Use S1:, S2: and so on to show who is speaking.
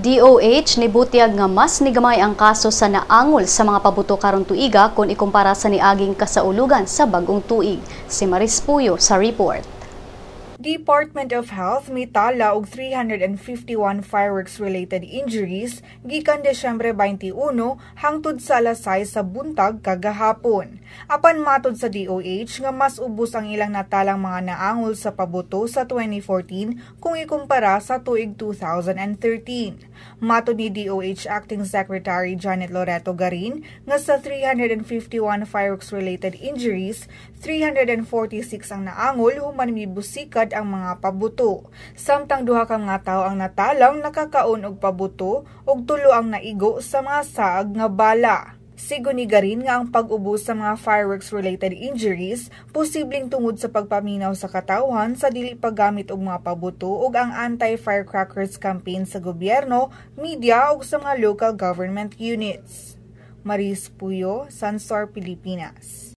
S1: DOH nibutiag nga mas nigamay ang kaso sa naangol sa mga pabuto karong tuiga kung ikumpara sa niaging kasaulugan sa bag-ong tuig. Si Maris Puyo sa report.
S2: Department of Health mitala og 351 fireworks-related injuries gikan Desyembre 21 hangtod sa alas 6 sa buntag kagahapon. Apan matod sa DOH nga mas ubos ang ilang natalang mga naangol sa pabuto sa 2014 kung ikumpara sa tuig 2013. Matod ni DOH Acting Secretary Janet Loreto Garin nga sa 351 fireworks-related injuries, 346 ang naangol human mibusikad ang mga pabuto. Samtang duha ka mga tawo ang natalang nakakaon og pabuto ug tulo ang naigo sa mga saag nga bala. Sigon ni Garin nga ang pag-ubos sa mga fireworks-related injuries posibleng tungod sa pagpaminaw sa katawhan sa dili paggamit og mga pabuto ug ang anti-firecrackers campaign sa gobyerno, media ug sa mga local government units. Maris Puyo, Sunstar, Pilipinas.